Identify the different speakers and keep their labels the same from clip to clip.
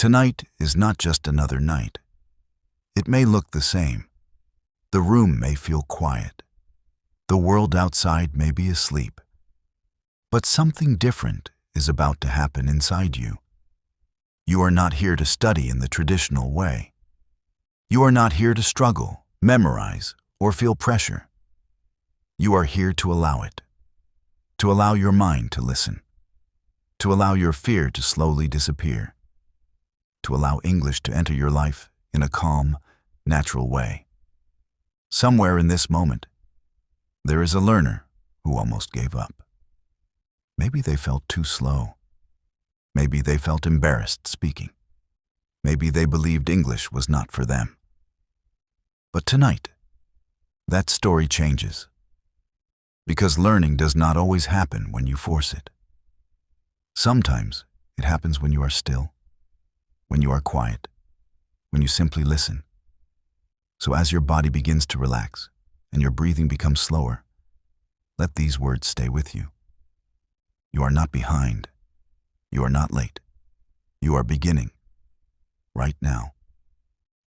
Speaker 1: Tonight is not just another night. It may look the same. The room may feel quiet. The world outside may be asleep. But something different is about to happen inside you. You are not here to study in the traditional way. You are not here to struggle, memorize, or feel pressure. You are here to allow it. To allow your mind to listen. To allow your fear to slowly disappear. To allow English to enter your life in a calm, natural way. Somewhere in this moment, there is a learner who almost gave up. Maybe they felt too slow. Maybe they felt embarrassed speaking. Maybe they believed English was not for them. But tonight, that story changes. Because learning does not always happen when you force it. Sometimes it happens when you are still, when you are quiet, when you simply listen. So as your body begins to relax and your breathing becomes slower, let these words stay with you. You are not behind. You are not late. You are beginning. Right now.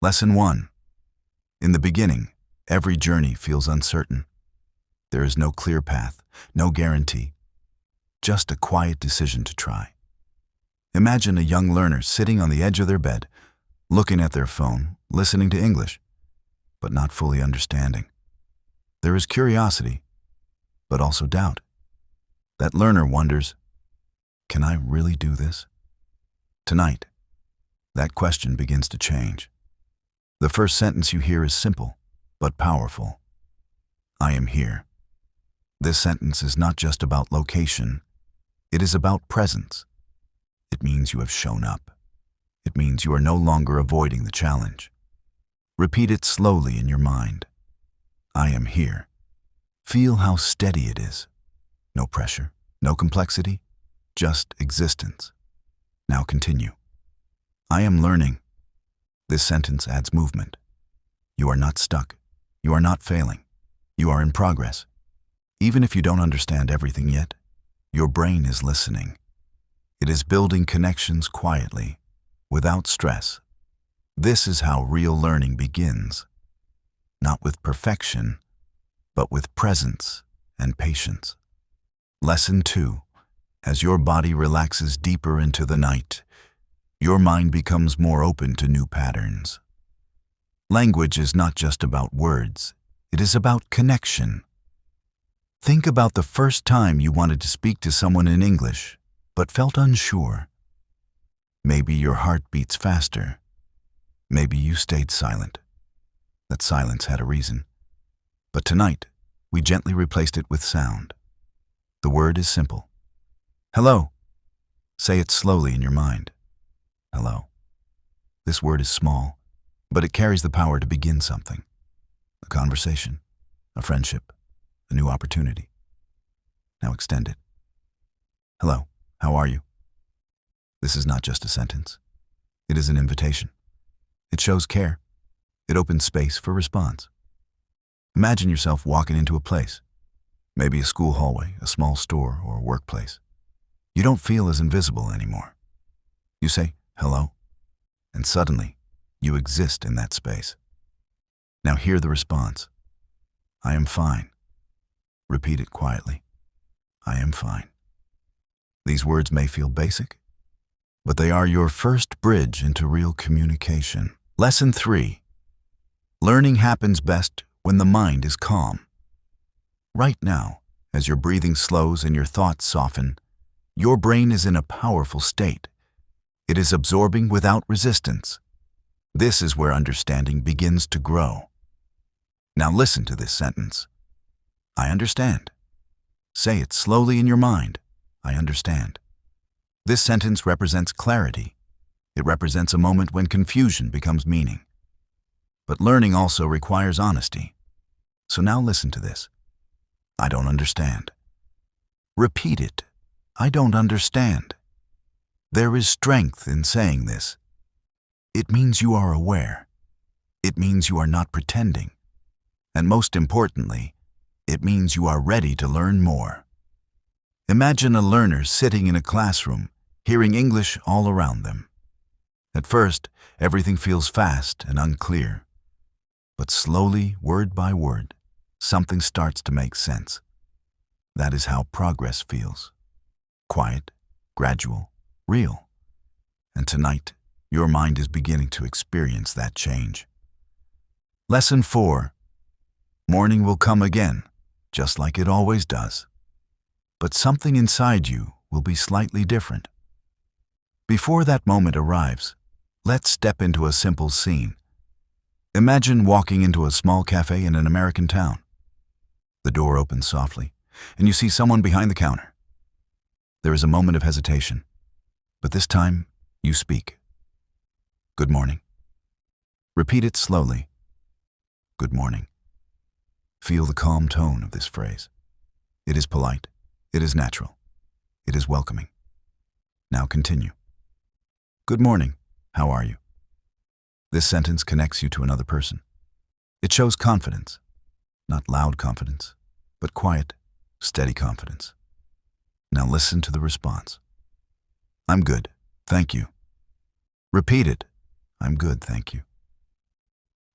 Speaker 1: Lesson 1. In the beginning, every journey feels uncertain. There is no clear path, no guarantee, just a quiet decision to try. Imagine a young learner sitting on the edge of their bed, looking at their phone, listening to English, but not fully understanding. There is curiosity, but also doubt. That learner wonders, can I really do this? Tonight, that question begins to change. The first sentence you hear is simple, but powerful. I am here. This sentence is not just about location. It is about presence. It means you have shown up. It means you are no longer avoiding the challenge. Repeat it slowly in your mind. I am here. Feel how steady it is. No pressure, no complexity, just existence. Now continue. I am learning. This sentence adds movement. You are not stuck. You are not failing. You are in progress. Even if you don't understand everything yet, your brain is listening. It is building connections quietly, without stress. This is how real learning begins. Not with perfection, but with presence and patience. Lesson 2. As your body relaxes deeper into the night, your mind becomes more open to new patterns. Language is not just about words. It is about connection. Think about the first time you wanted to speak to someone in English, but felt unsure. Maybe your heart beats faster. Maybe you stayed silent. That silence had a reason. But tonight, we gently replaced it with sound. The word is simple. Hello. Say it slowly in your mind. Hello. This word is small, but it carries the power to begin something. A conversation, a friendship, a new opportunity. Now extend it. Hello, how are you? This is not just a sentence. It is an invitation. It shows care. It opens space for response. Imagine yourself walking into a place, maybe a school hallway, a small store, or a workplace. You don't feel as invisible anymore. You say, hello, and suddenly, you exist in that space. Now hear the response. I am fine. Repeat it quietly. I am fine. These words may feel basic, but they are your first bridge into real communication. Lesson 3. Learning happens best when the mind is calm. Right now, as your breathing slows and your thoughts soften, your brain is in a powerful state. It is absorbing without resistance. This is where understanding begins to grow. Now listen to this sentence. I understand. Say it slowly in your mind. I understand. This sentence represents clarity. It represents a moment when confusion becomes meaning. But learning also requires honesty. So now listen to this. I don't understand. Repeat it. I don't understand. There is strength in saying this. It means you are aware. It means you are not pretending. And most importantly, it means you are ready to learn more. Imagine a learner sitting in a classroom, hearing English all around them. At first, everything feels fast and unclear. But slowly, word by word, something starts to make sense. That is how progress feels. Quiet, gradual, real. And tonight, your mind is beginning to experience that change. Lesson 4. Morning will come again, just like it always does. But something inside you will be slightly different. Before that moment arrives, let's step into a simple scene. Imagine walking into a small cafe in an American town. The door opens softly, and you see someone behind the counter. There is a moment of hesitation, but this time you speak. Good morning. Repeat it slowly. Good morning. Feel the calm tone of this phrase. It is polite. It is natural. It is welcoming. Now continue. Good morning. How are you? This sentence connects you to another person. It shows confidence, not loud confidence, but quiet, steady confidence. Now listen to the response. I'm good, thank you. Repeat it. I'm good, thank you.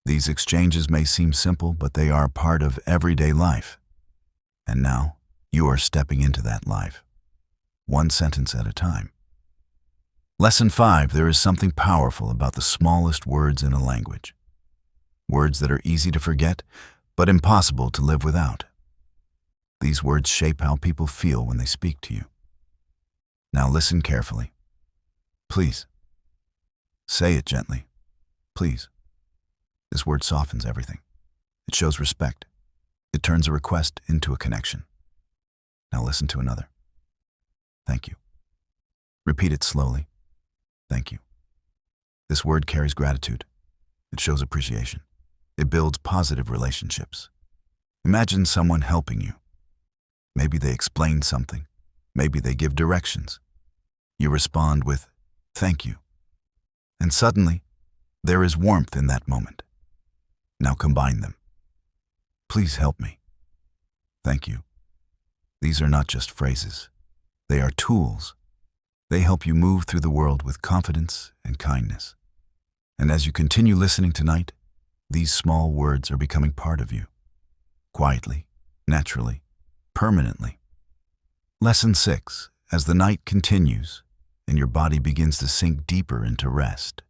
Speaker 1: These exchanges may seem simple, but they are part of everyday life. And now, you are stepping into that life, one sentence at a time. Lesson 5. There is something powerful about the smallest words in a language. Words that are easy to forget, but impossible to live without. These words shape how people feel when they speak to you. Now listen carefully. Please. Say it gently. Please. This word softens everything. It shows respect. It turns a request into a connection. Now listen to another. Thank you. Repeat it slowly. Thank you. This word carries gratitude. It shows appreciation. It builds positive relationships. Imagine someone helping you. Maybe they explain something. Maybe they give directions. You respond with, thank you. And suddenly, there is warmth in that moment. Now combine them. Please help me. Thank you. These are not just phrases. They are tools. They help you move through the world with confidence and kindness. And as you continue listening tonight, these small words are becoming part of you. Quietly, naturally, permanently. Lesson 6. As the night continues and your body begins to sink deeper into rest,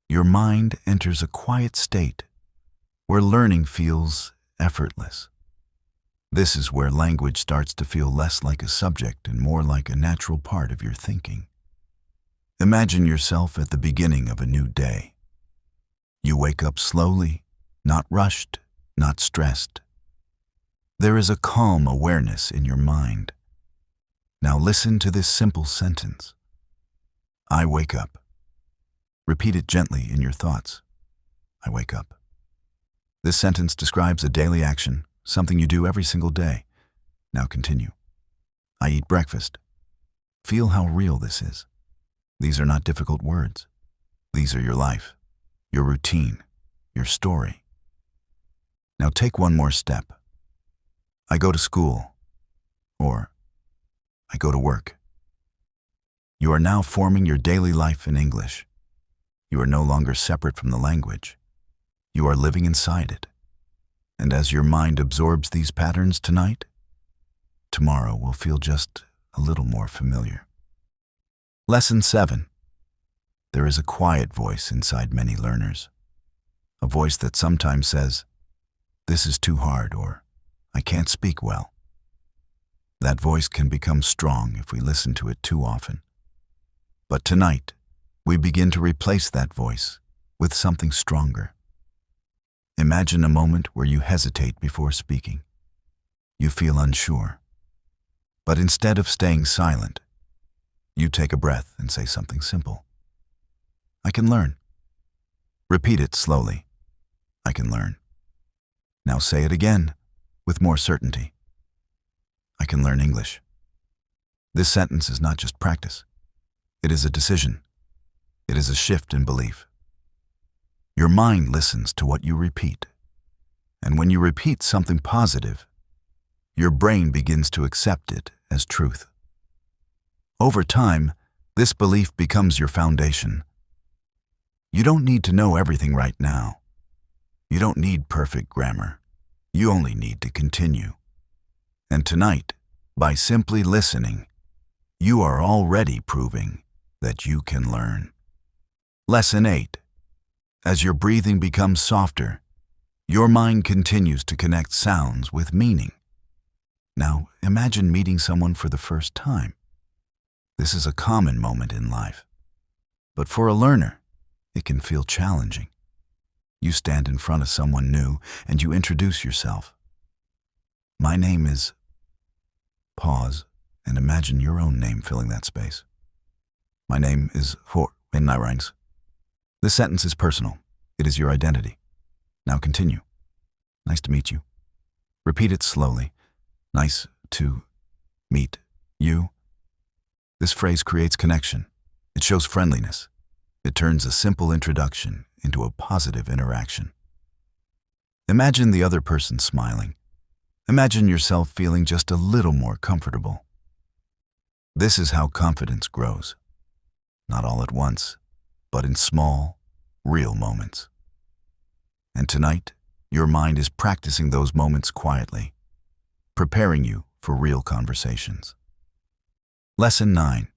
Speaker 1: your mind enters a quiet state where learning feels effortless. This is where language starts to feel less like a subject and more like a natural part of your thinking. Imagine yourself at the beginning of a new day. You wake up slowly, not rushed, not stressed. There is a calm awareness in your mind. Now listen to this simple sentence. I wake up. Repeat it gently in your thoughts. I wake up. This sentence describes a daily action, something you do every single day. Now continue. I eat breakfast. Feel how real this is. These are not difficult words. These are your life, your routine, your story. Now take one more step. I go to school, or I go to work. You are now forming your daily life in English. You are no longer separate from the language. You are living inside it. And as your mind absorbs these patterns tonight, tomorrow will feel just a little more familiar. Lesson 7. There is a quiet voice inside many learners. A voice that sometimes says, "This is too hard," or "I can't speak well." That voice can become strong if we listen to it too often. But tonight, we begin to replace that voice with something stronger. Imagine a moment where you hesitate before speaking. You feel unsure. But instead of staying silent, you take a breath and say something simple. I can learn. Repeat it slowly. I can learn. Now say it again with more certainty. I can learn English. This sentence is not just practice. It is a decision. It is a shift in belief. Your mind listens to what you repeat. And when you repeat something positive, your brain begins to accept it as truth. Over time, this belief becomes your foundation, You don't need to know everything right now. You don't need perfect grammar. You only need to continue. And tonight, by simply listening, you are already proving that you can learn. Lesson 8. As your breathing becomes softer, your mind continues to connect sounds with meaning. Now, imagine meeting someone for the first time. This is a common moment in life. But for a learner, it can feel challenging. You stand in front of someone new and you introduce yourself. My name is... Pause and imagine your own name filling that space. My name is narration. This sentence is personal. It is your identity. Now continue. Nice to meet you. Repeat it slowly. Nice to meet you. This phrase creates connection. It shows friendliness. It turns a simple introduction into a positive interaction. Imagine the other person smiling. Imagine yourself feeling just a little more comfortable. This is how confidence grows. Not all at once, but in small, real moments. And tonight, your mind is practicing those moments quietly, preparing you for real conversations. Lesson 9.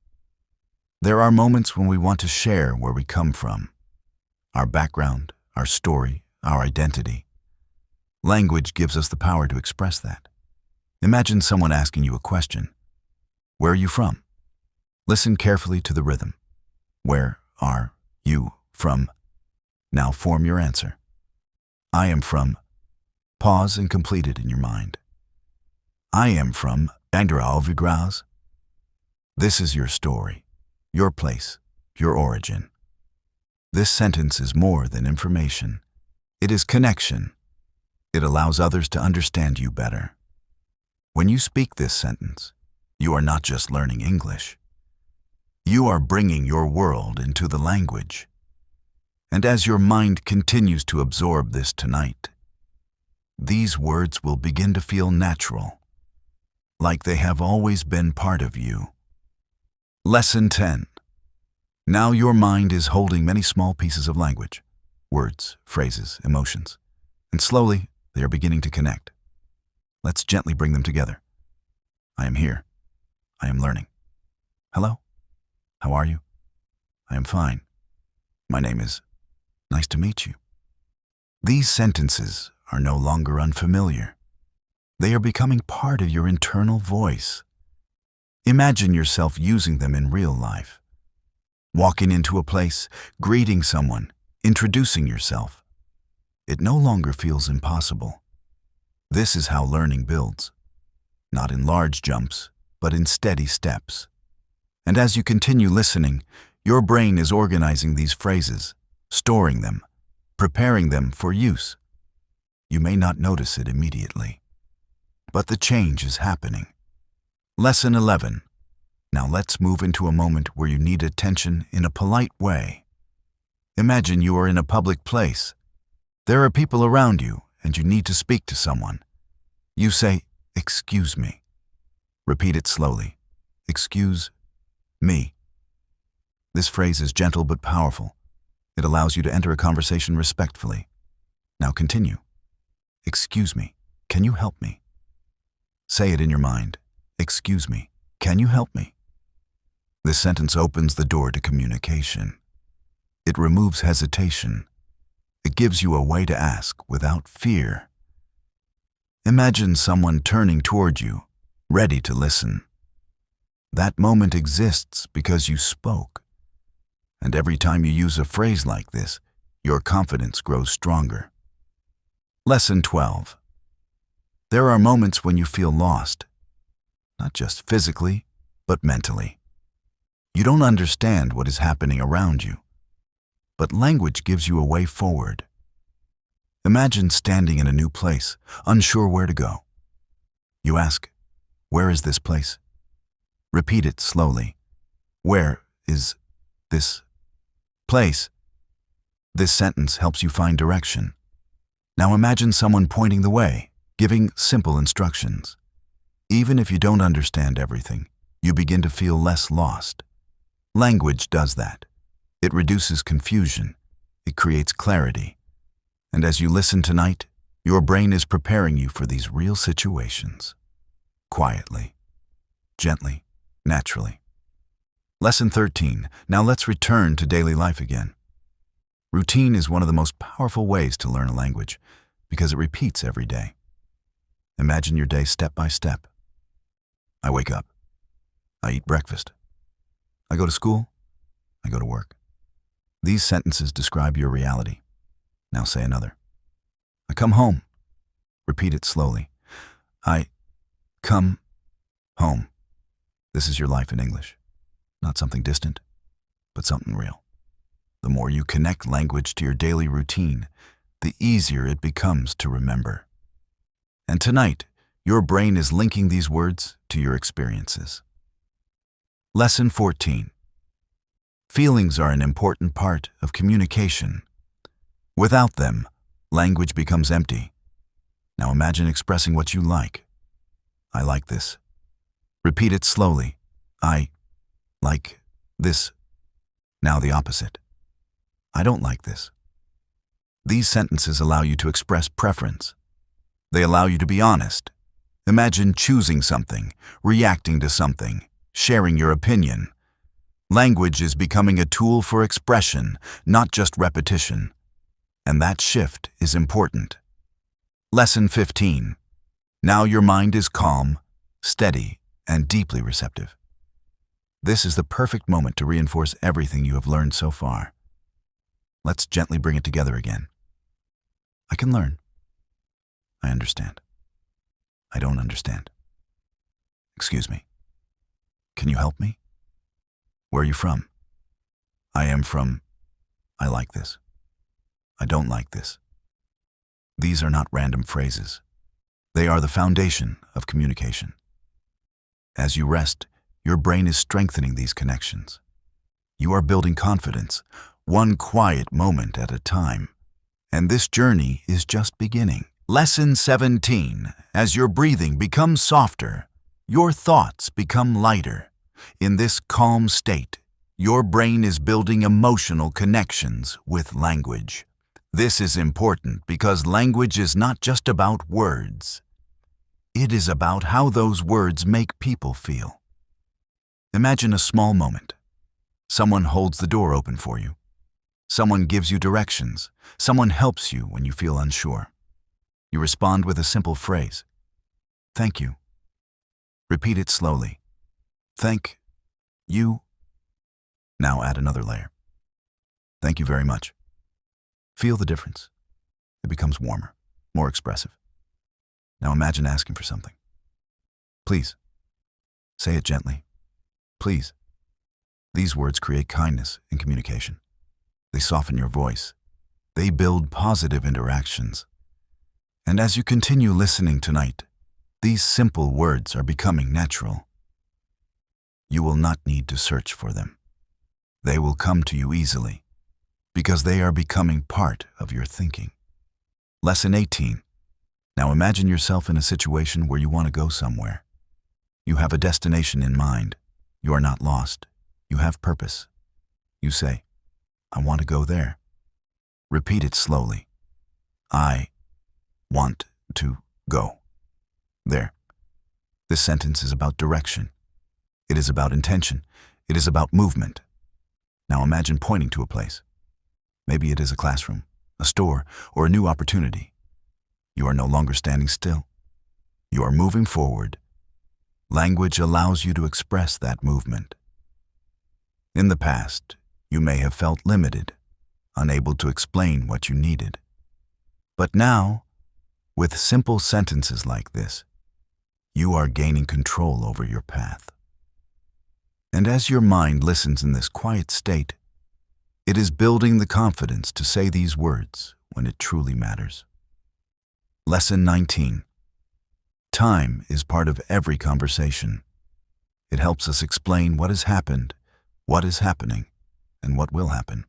Speaker 1: There are moments when we want to share where we come from, our background, our story, our identity. Language gives us the power to express that. Imagine someone asking you a question. Where are you from? Listen carefully to the rhythm. Where are you from? Now form your answer. I am from... Pause and complete it in your mind. I am from Bandaralvigraus. This is your story, your place, your origin. This sentence is more than information. It is connection. It allows others to understand you better. When you speak this sentence, you are not just learning English. You are bringing your world into the language. And as your mind continues to absorb this tonight, these words will begin to feel natural, like they have always been part of you. Lesson 10. Now your mind is holding many small pieces of language, words, phrases, emotions, and slowly they are beginning to connect. Let's gently bring them together. I am here. I am learning. Hello. How are you? I am fine. My name is... Nice to meet you. These sentences are no longer unfamiliar. They are becoming part of your internal voice. Imagine yourself using them in real life. Walking into a place, greeting someone, introducing yourself. It no longer feels impossible. This is how learning builds. Not in large jumps, but in steady steps. And as you continue listening, your brain is organizing these phrases, storing them, preparing them for use. You may not notice it immediately, but the change is happening. Lesson 11. Now let's move into a moment where you need attention in a polite way. Imagine you are in a public place. There are people around you and you need to speak to someone. You say, "Excuse me." Repeat it slowly. Excuse me. This phrase is gentle but powerful. It allows you to enter a conversation respectfully. Now continue. Excuse me, can you help me? Say it in your mind. Excuse me, can you help me? This sentence opens the door to communication. It removes hesitation. It gives you a way to ask without fear. Imagine someone turning toward you, ready to listen. That moment exists because you spoke. And every time you use a phrase like this, your confidence grows stronger. Lesson 12. There are moments when you feel lost, not just physically, but mentally. You don't understand what is happening around you, but language gives you a way forward. Imagine standing in a new place, unsure where to go. You ask, "Where is this place?" Repeat it slowly. Where is this place? This sentence helps you find direction. Now imagine someone pointing the way, giving simple instructions. Even if you don't understand everything, you begin to feel less lost. Language does that. It reduces confusion. It creates clarity. And as you listen tonight, your brain is preparing you for these real situations. Quietly, gently, naturally. Lesson 13. Now let's return to daily life again. Routine is one of the most powerful ways to learn a language because it repeats every day. Imagine your day step by step. I wake up. I eat breakfast. I go to school. I go to work. These sentences describe your reality. Now say another. I come home. Repeat it slowly. I come home. This is your life in English. Not something distant, but something real. The more you connect language to your daily routine, the easier it becomes to remember. And tonight, your brain is linking these words to your experiences. Lesson 14. Feelings are an important part of communication. Without them, language becomes empty. Now imagine expressing what you like. I like this. Repeat it slowly. I like this. Now the opposite. I don't like this. These sentences allow you to express preference. They allow you to be honest. Imagine choosing something, reacting to something, sharing your opinion. Language is becoming a tool for expression, not just repetition. And that shift is important. Lesson 15. Now your mind is calm, steady, and deeply receptive. This is the perfect moment to reinforce everything you have learned so far. Let's gently bring it together again. I can learn. I understand. I don't understand. Excuse me. Can you help me? Where are you from? I am from. I like this. I don't like this. These are not random phrases. They are the foundation of communication. As you rest, your brain is strengthening these connections. You are building confidence, one quiet moment at a time. And this journey is just beginning. Lesson 17. As your breathing becomes softer, your thoughts become lighter. In this calm state, your brain is building emotional connections with language. This is important because language is not just about words. It is about how those words make people feel. Imagine a small moment. Someone holds the door open for you. Someone gives you directions. Someone helps you when you feel unsure. You respond with a simple phrase. Thank you. Repeat it slowly. Thank you. Now add another layer. Thank you very much. Feel the difference. It becomes warmer, more expressive. Now imagine asking for something. Please. Say it gently. Please. These words create kindness in communication. They soften your voice. They build positive interactions. And as you continue listening tonight, these simple words are becoming natural. You will not need to search for them. They will come to you easily because they are becoming part of your thinking. Lesson 18. Now imagine yourself in a situation where you want to go somewhere. You have a destination in mind. You are not lost. You have purpose. You say, I want to go there. Repeat it slowly. I want to go there. This sentence is about direction. It is about intention. It is about movement. Now imagine pointing to a place. Maybe it is a classroom, a store, or a new opportunity. You are no longer standing still. You are moving forward. Language allows you to express that movement. In the past, you may have felt limited, unable to explain what you needed. But now, with simple sentences like this, you are gaining control over your path. And as your mind listens in this quiet state, it is building the confidence to say these words when it truly matters. Lesson 19. Time is part of every conversation. It helps us explain what has happened, what is happening, and what will happen.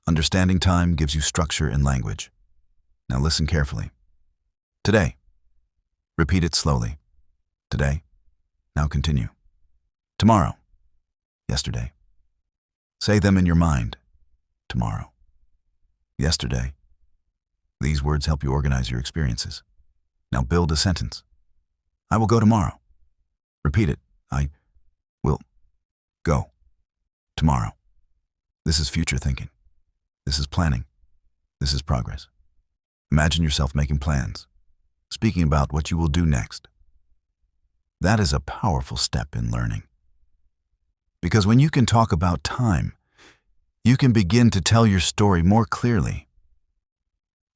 Speaker 1: Understanding time gives you structure in language. Now listen carefully. Today. Repeat it slowly. Today. Now continue. Tomorrow. Yesterday. Say them in your mind. Tomorrow. yesterday. These words help you organize your experiences. Now build a sentence. I will go tomorrow. Repeat it. I will go tomorrow. This is future thinking. This is planning. This is progress. Imagine yourself making plans, speaking about what you will do next. That is a powerful step in learning. Because when you can talk about time, you can begin to tell your story more clearly.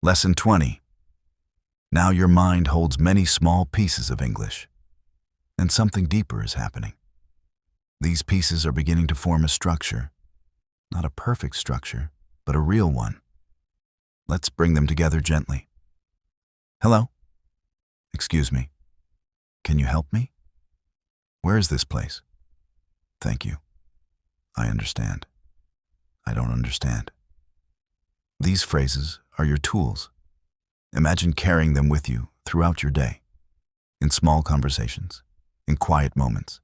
Speaker 1: Lesson 20. Now your mind holds many small pieces of English, and something deeper is happening. These pieces are beginning to form a structure, not a perfect structure, but a real one. Let's bring them together gently. Hello? Excuse me. Can you help me? Where is this place? Thank you. I understand. I don't understand. These phrases are your tools. Imagine carrying them with you throughout your day, in small conversations, in quiet moments,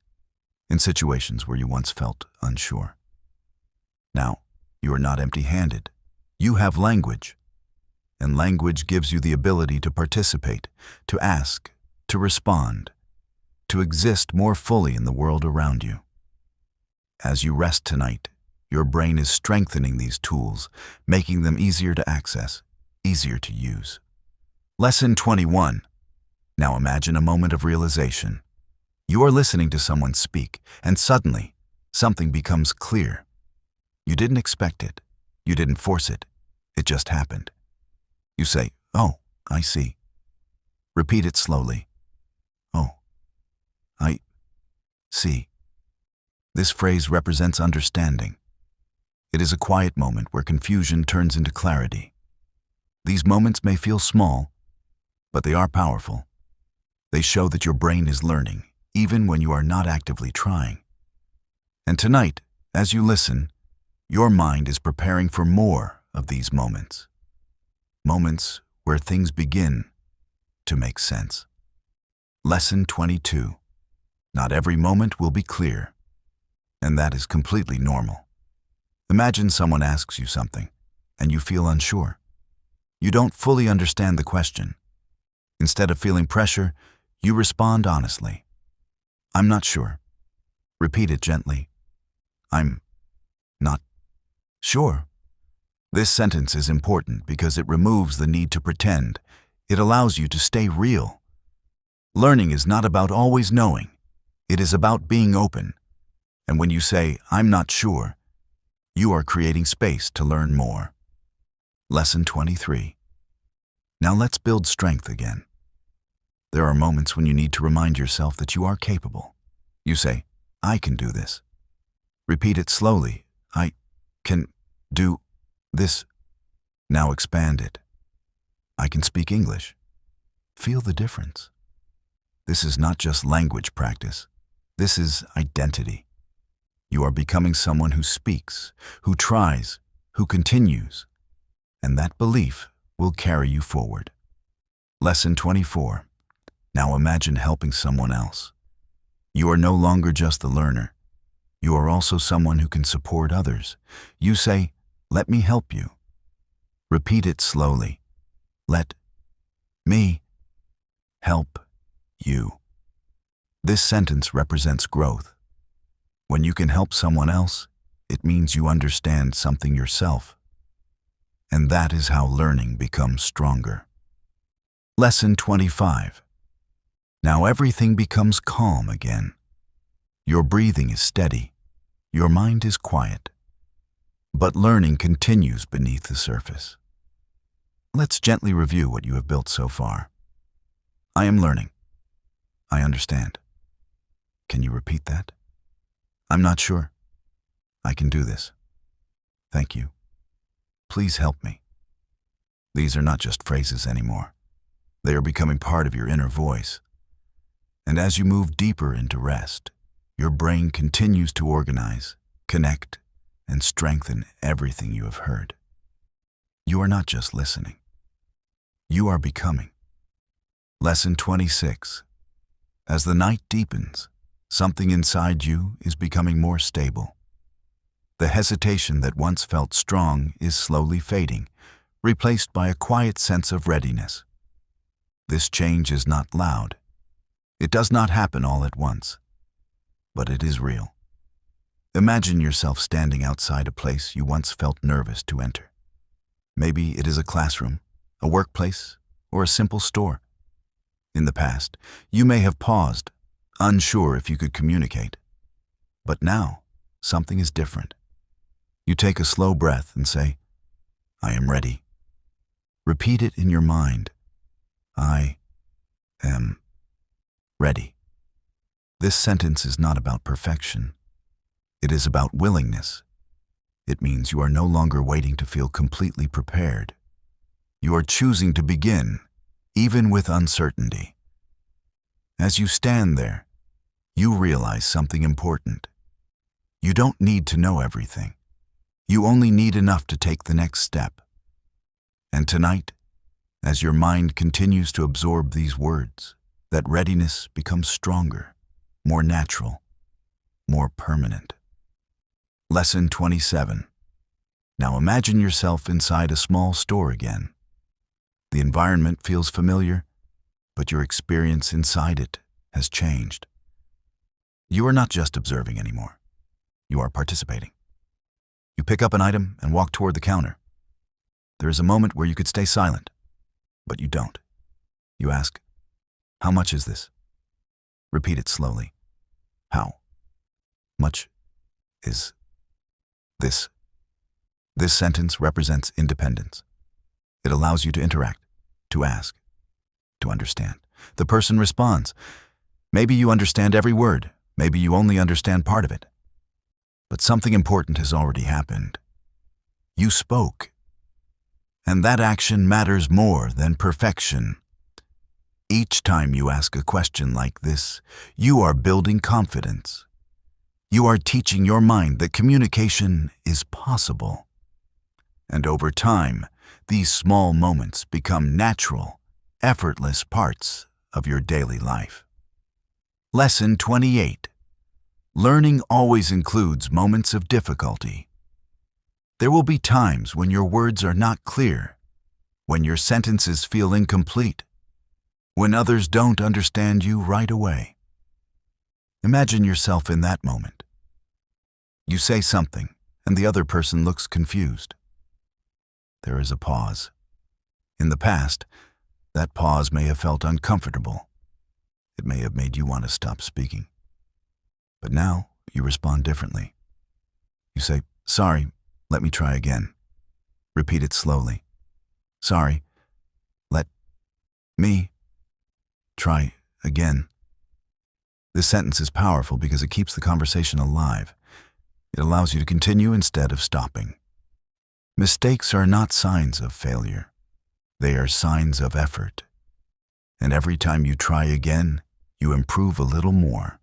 Speaker 1: in situations where you once felt unsure. Now, you are not empty-handed. You have language, and language gives you the ability to participate, to ask, to respond, to exist more fully in the world around you. As you rest tonight, your brain is strengthening these tools, making them easier to access, easier to use. Lesson 21. Now imagine a moment of realization. You are listening to someone speak, and suddenly, something becomes clear. You didn't expect it. You didn't force it. It just happened. You say, "Oh, I see." Repeat it slowly. "Oh, I see." This phrase represents understanding. It is a quiet moment where confusion turns into clarity. These moments may feel small, but they are powerful. They show that your brain is learning, even when you are not actively trying. And tonight, as you listen, your mind is preparing for more of these moments. Moments where things begin to make sense. Lesson 22. Not every moment will be clear, and that is completely normal. Imagine someone asks you something, and you feel unsure. You don't fully understand the question. Instead of feeling pressure, you respond honestly. "I'm not sure." Repeat it gently. "I'm not sure." This sentence is important because it removes the need to pretend. It allows you to stay real. Learning is not about always knowing. It is about being open. And when you say, "I'm not sure," you are creating space to learn more. Lesson 23. Now let's build strength again. There are moments when you need to remind yourself that you are capable. You say, "I can do this." Repeat it slowly. "I can do this." Now expand it. "I can speak English." Feel the difference. This is not just language practice. This is identity. You are becoming someone who speaks, who tries, who continues, and that belief will carry you forward. Lesson 24. Now imagine helping someone else. You are no longer just the learner. You are also someone who can support others. You say, "Let me help you." Repeat it slowly. "Let me help you." This sentence represents growth. When you can help someone else, it means you understand something yourself. And that is how learning becomes stronger. Lesson 25. Now everything becomes calm again. Your breathing is steady. Your mind is quiet. But learning continues beneath the surface. Let's gently review what you have built so far. I am learning. I understand. Can you repeat that? I'm not sure. I can do this. Thank you. Please help me. These are not just phrases anymore. They are becoming part of your inner voice. And as you move deeper into rest, your brain continues to organize, connect, and strengthen everything you have heard. You are not just listening. You are becoming. Lesson 26. As the night deepens, something inside you is becoming more stable. The hesitation that once felt strong is slowly fading, replaced by a quiet sense of readiness. This change is not loud. It does not happen all at once, but it is real. Imagine yourself standing outside a place you once felt nervous to enter. Maybe it is a classroom, a workplace, or a simple store. In the past, you may have paused, unsure if you could communicate. But now, something is different. You take a slow breath and say, "I am ready." Repeat it in your mind. I am ready. This sentence is not about perfection. It is about willingness. It means you are no longer waiting to feel completely prepared. You are choosing to begin, even with uncertainty. As you stand there, you realize something important. You don't need to know everything. You only need enough to take the next step. And tonight, as your mind continues to absorb these words, that readiness becomes stronger, more natural, more permanent. Lesson 27. Now imagine yourself inside a small store again. The environment feels familiar, but your experience inside it has changed. You are not just observing anymore. You are participating. You pick up an item and walk toward the counter. There is a moment where you could stay silent, but you don't. You ask, "How much is this?" Repeat it slowly. How much is this? This sentence represents independence. It allows you to interact, to ask, to understand. The person responds. Maybe you understand every word. Maybe you only understand part of it. But something important has already happened. You spoke. And that action matters more than perfection. Each time you ask a question like this, you are building confidence. You are teaching your mind that communication is possible. And over time, these small moments become natural, effortless parts of your daily life. Lesson 28. Learning always includes moments of difficulty. There will be times when your words are not clear, when your sentences feel incomplete, when others don't understand you right away. Imagine yourself in that moment. You say something, and the other person looks confused. There is a pause. In the past, that pause may have felt uncomfortable. It may have made you want to stop speaking. But now, you respond differently. You say, "Sorry, let me try again." Repeat it slowly. "Sorry, let me try again." This sentence is powerful because it keeps the conversation alive. It allows you to continue instead of stopping. Mistakes are not signs of failure. They are signs of effort. And every time you try again, you improve a little more.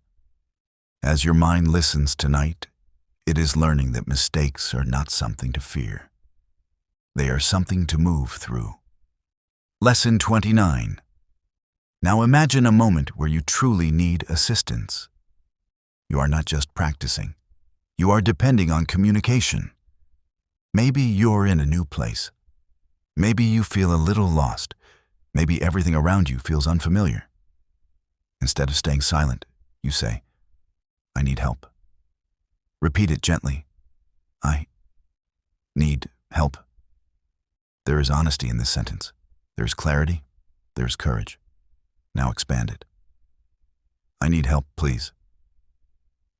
Speaker 1: As your mind listens tonight, it is learning that mistakes are not something to fear. They are something to move through. Lesson 29. Now imagine a moment where you truly need assistance. You are not just practicing. You are depending on communication. Maybe you're in a new place. Maybe you feel a little lost. Maybe everything around you feels unfamiliar. Instead of staying silent, you say, "I need help." Repeat it gently. I need help. There is honesty in this sentence. There is clarity. There is courage. Now expand it. I need help, please.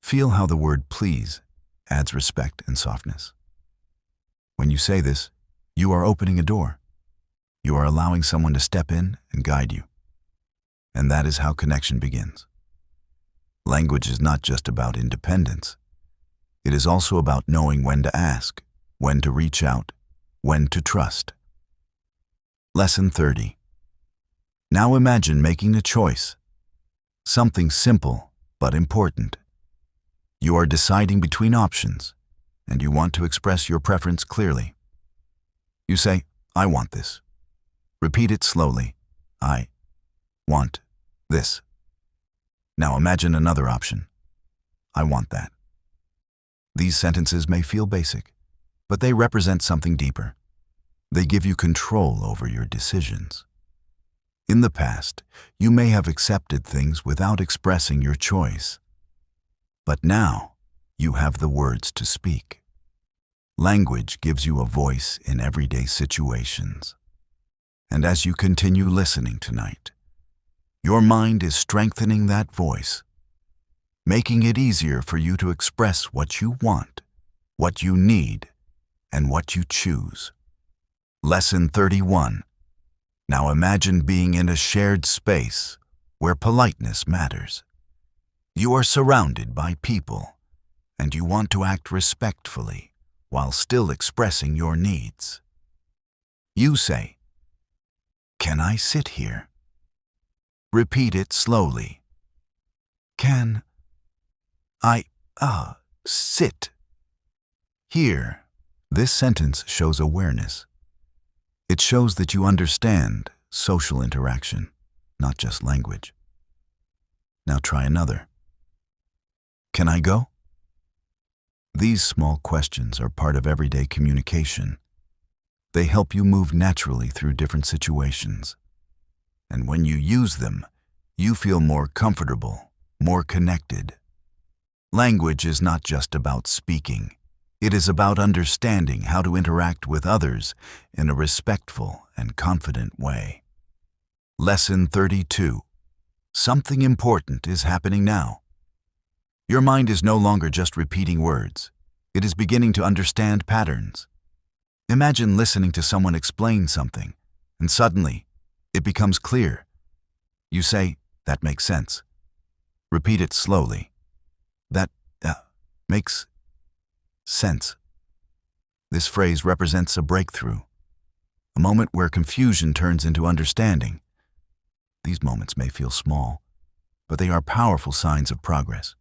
Speaker 1: Feel how the word please adds respect and softness. When you say this, you are opening a door. You are allowing someone to step in and guide you. And that is how connection begins. Language is not just about independence. It is also about knowing when to ask, when to reach out, when to trust. Lesson 30. Now imagine making a choice. Something simple but important. You are deciding between options, and you want to express your preference clearly. You say, "I want this." Repeat it slowly. I want this. Now imagine another option. I want that. These sentences may feel basic, but they represent something deeper. They give you control over your decisions. In the past, you may have accepted things without expressing your choice. But now, you have the words to speak. Language gives you a voice in everyday situations. And as you continue listening tonight, your mind is strengthening that voice, making it easier for you to express what you want, what you need, and what you choose. Lesson 31. Now imagine being in a shared space where politeness matters. You are surrounded by people, and you want to act respectfully while still expressing your needs. You say, "Can I sit here?" Repeat it slowly. Can I, sit here? This sentence shows awareness. It shows that you understand social interaction, not just language. Now try another. Can I go? These small questions are part of everyday communication. They help you move naturally through different situations. And when you use them, you feel more comfortable, more connected. Language is not just about speaking. It is about understanding how to interact with others in a respectful and confident way. Lesson 32. Something important is happening now. Your mind is no longer just repeating words. It is beginning to understand patterns. Imagine listening to someone explain something, and suddenly, it becomes clear. You say, "That makes sense." Repeat it slowly. That makes sense. This phrase represents a breakthrough, a moment where confusion turns into understanding. These moments may feel small, but they are powerful signs of progress.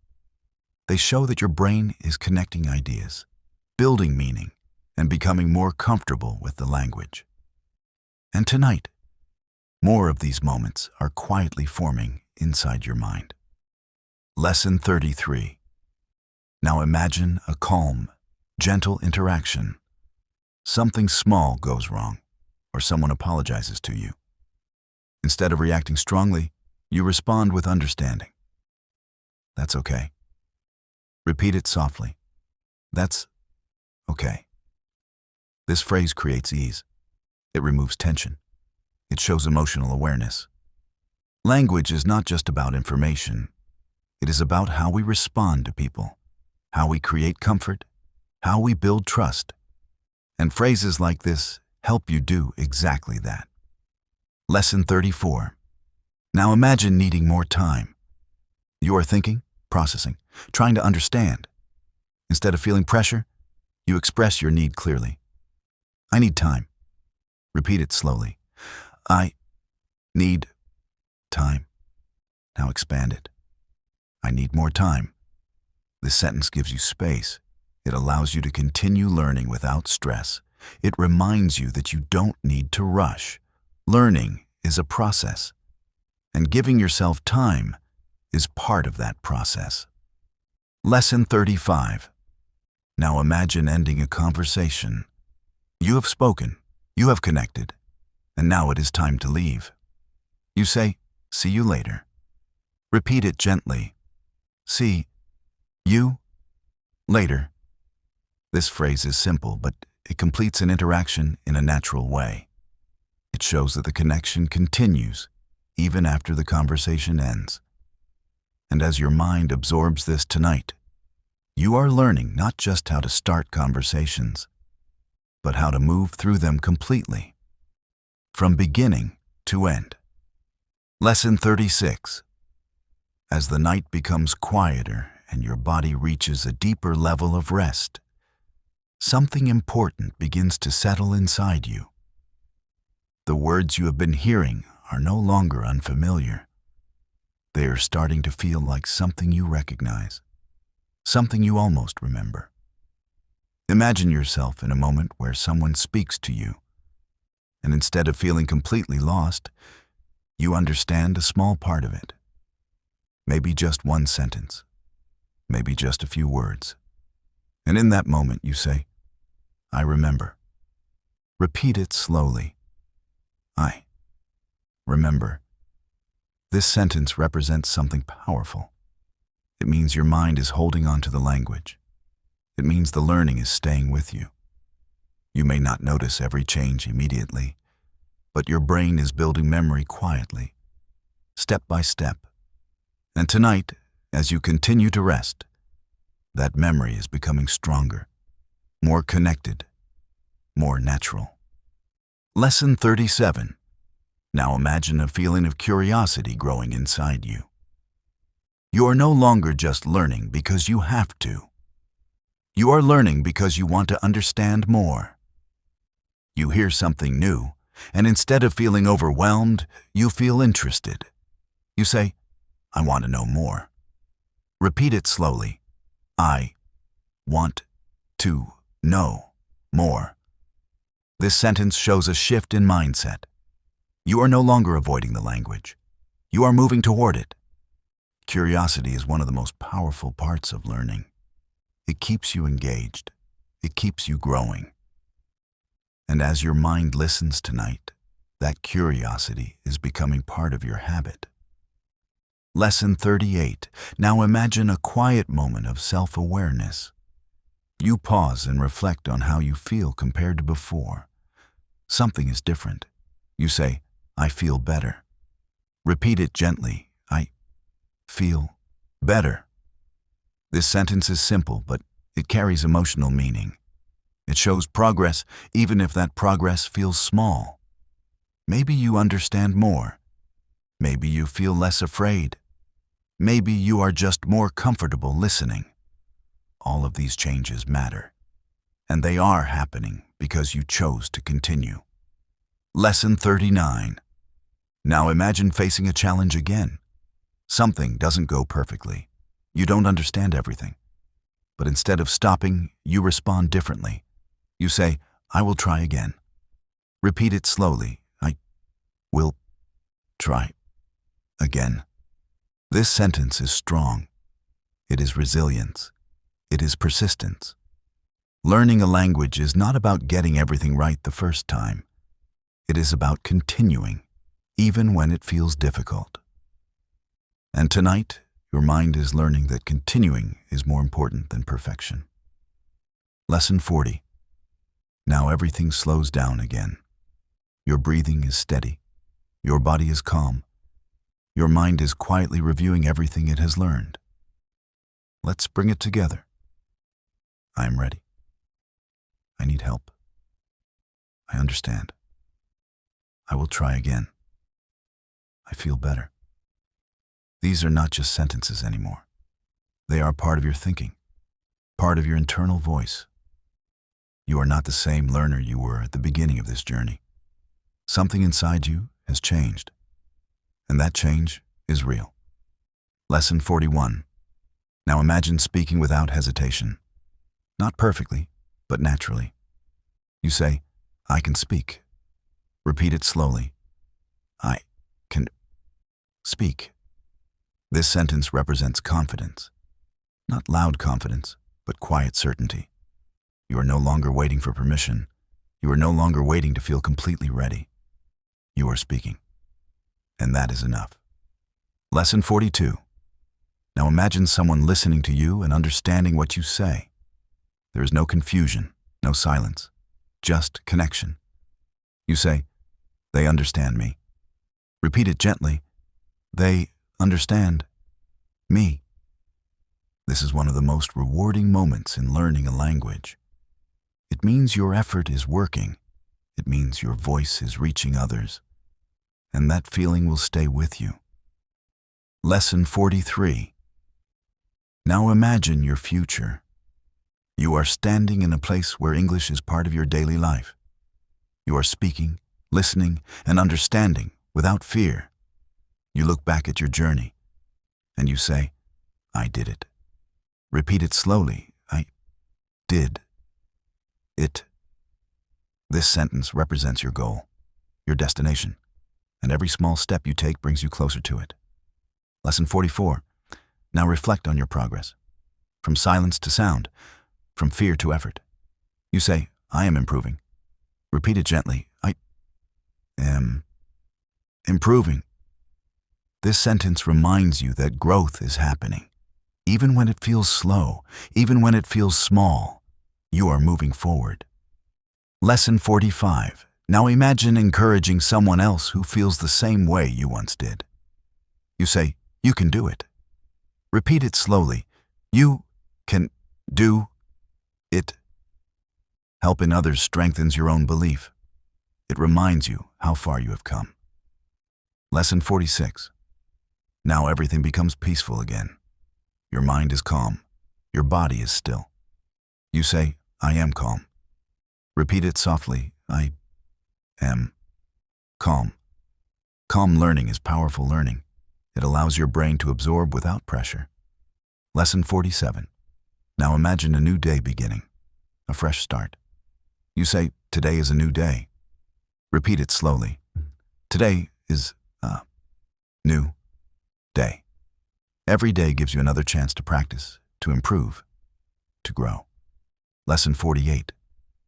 Speaker 1: They show that your brain is connecting ideas, building meaning, and becoming more comfortable with the language. And tonight, more of these moments are quietly forming inside your mind. Lesson 33. Now imagine a calm, gentle interaction. Something small goes wrong, or someone apologizes to you. Instead of reacting strongly, you respond with understanding. That's okay. Repeat it softly. That's okay. This phrase creates ease. It removes tension. It shows emotional awareness. Language is not just about information. It is about how we respond to people, how we create comfort, how we build trust. And phrases like this help you do exactly that. Lesson 34. Now imagine needing more time. You are thinking, processing, trying to understand. Instead of feeling pressure, you express your need clearly. I need time. Repeat it slowly. I need time. Now expand it. I need more time. This sentence gives you space. It allows you to continue learning without stress. It reminds you that you don't need to rush. Learning is a process, and giving yourself time is part of that process. Lesson 35. Now imagine ending a conversation. You have spoken, you have connected, and now it is time to leave. You say, "See you later." Repeat it gently. See you later. This phrase is simple, but it completes an interaction in a natural way. It shows that the connection continues even after the conversation ends. And as your mind absorbs this tonight, you are learning not just how to start conversations, but how to move through them completely, from beginning to end. Lesson 36. As the night becomes quieter and your body reaches a deeper level of rest, something important begins to settle inside you. The words you have been hearing are no longer unfamiliar. They are starting to feel like something you recognize, something you almost remember. Imagine yourself in a moment where someone speaks to you, and instead of feeling completely lost, you understand a small part of it. Maybe just one sentence, maybe just a few words. And in that moment you say, "I remember." Repeat it slowly. I. Remember, this sentence represents something powerful. It means your mind is holding on to the language. It means the learning is staying with you. You may not notice every change immediately, but your brain is building memory quietly, step by step. And tonight, as you continue to rest, that memory is becoming stronger, more connected, more natural. Lesson 37. Now imagine a feeling of curiosity growing inside you. You are no longer just learning because you have to. You are learning because you want to understand more. You hear something new, and instead of feeling overwhelmed, you feel interested. You say, I want to know more. Repeat it slowly. I want to know more. This sentence shows a shift in mindset. You are no longer avoiding the language. You are moving toward it. Curiosity is one of the most powerful parts of learning. It keeps you engaged. It keeps you growing. And as your mind listens tonight, that curiosity is becoming part of your habit. Lesson 38. Now imagine a quiet moment of self-awareness. You pause and reflect on how you feel compared to before. Something is different. You say, I feel better. Repeat it gently. I feel better. This sentence is simple, but it carries emotional meaning. It shows progress, even if that progress feels small. Maybe you understand more. Maybe you feel less afraid. Maybe you are just more comfortable listening. All of these changes matter, and they are happening because you chose to continue. Lesson 39. Now imagine facing a challenge again. Something doesn't go perfectly. You don't understand everything. But instead of stopping, you respond differently. You say, I will try again. Repeat it slowly. I will try again. This sentence is strong. It is resilience. It is persistence. Learning a language is not about getting everything right the first time. It is about continuing, even when it feels difficult. And tonight, your mind is learning that continuing is more important than perfection. Lesson 40. Now everything slows down again. Your breathing is steady. Your body is calm. Your mind is quietly reviewing everything it has learned. Let's bring it together. I am ready. I need help. I understand. I will try again. I feel better. These are not just sentences anymore. They are part of your thinking, part of your internal voice. You are not the same learner you were at the beginning of this journey. Something inside you has changed, and that change is real. Lesson 41. Now imagine speaking without hesitation. Not perfectly, but naturally. You say, I can speak. Repeat it slowly. I can speak. This sentence represents confidence. Not loud confidence, but quiet certainty. You are no longer waiting for permission. You are no longer waiting to feel completely ready. You are speaking. And that is enough. Lesson 42. Now imagine someone listening to you and understanding what you say. There is no confusion, no silence, just connection. You say, they understand me. Repeat it gently. They understand me. This is one of the most rewarding moments in learning a language. It means your effort is working. It means your voice is reaching others. And that feeling will stay with you. Lesson 43. Now imagine your future. You are standing in a place where English is part of your daily life. You are speaking, listening, and understanding without fear. You look back at your journey, and you say, I did it. Repeat it slowly. I did it. This sentence represents your goal, your destination, and every small step you take brings you closer to it. Lesson 44. Now reflect on your progress. From silence to sound, from fear to effort. You say, I am improving. Repeat it gently. I am improving. This sentence reminds you that growth is happening. Even when it feels slow, even when it feels small, you are moving forward. Lesson 45. Now imagine encouraging someone else who feels the same way you once did. You say, "You can do it." Repeat it slowly. You can do it. Helping others strengthens your own belief. It reminds you how far you have come. Lesson 46. Now everything becomes peaceful again. Your mind is calm. Your body is still. You say, "I am calm." Repeat it softly. I am calm. Calm learning is powerful learning. It allows your brain to absorb without pressure. Lesson 47. Now imagine a new day beginning, a fresh start. You say, "Today is a new day." Repeat it slowly. Today is a new day. Every day gives you another chance to practice, to improve, to grow. Lesson 48.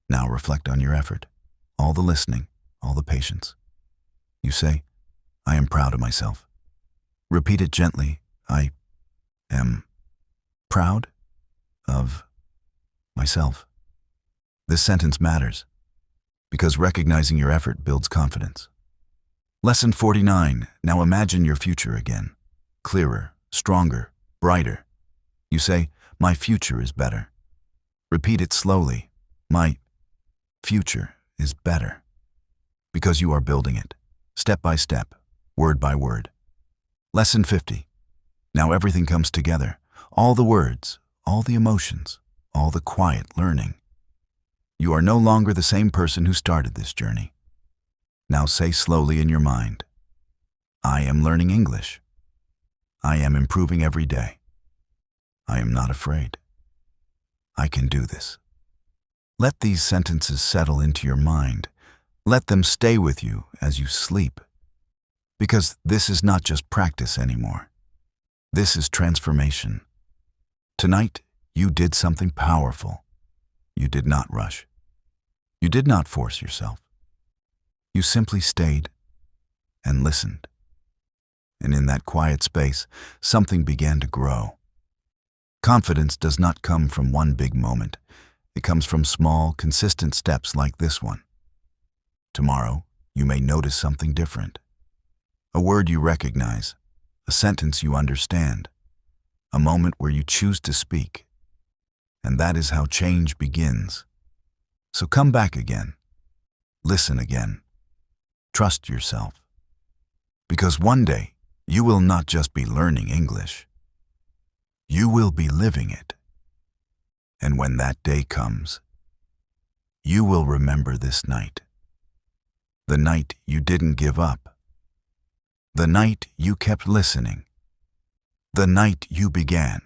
Speaker 1: Now reflect on your effort, all the listening, all the patience. You say, "I am proud of myself." Repeat it gently. I am proud of myself. This sentence matters because recognizing your effort builds confidence. Lesson 49. Now imagine your future again. Clearer, stronger, brighter. You say, "My future is better." Repeat it slowly. My future is better. Because you are building it, step by step, word by word. Lesson 50. Now everything comes together. All the words, all the emotions, all the quiet learning. You are no longer the same person who started this journey. Now say slowly in your mind, "I am learning English. I am improving every day. I am not afraid. I can do this." Let these sentences settle into your mind. Let them stay with you as you sleep. Because this is not just practice anymore. This is transformation. Tonight, you did something powerful. You did not rush. You did not force yourself. You simply stayed and listened. And in that quiet space, something began to grow. Confidence does not come from one big moment. It comes from small, consistent steps like this one. Tomorrow, you may notice something different. A word you recognize, a sentence you understand, a moment where you choose to speak. And that is how change begins. So come back again. Listen again. Trust yourself. Because one day, you will not just be learning English. You will be living it. And when that day comes, you will remember this night. The night you didn't give up. The night you kept listening. The night you began.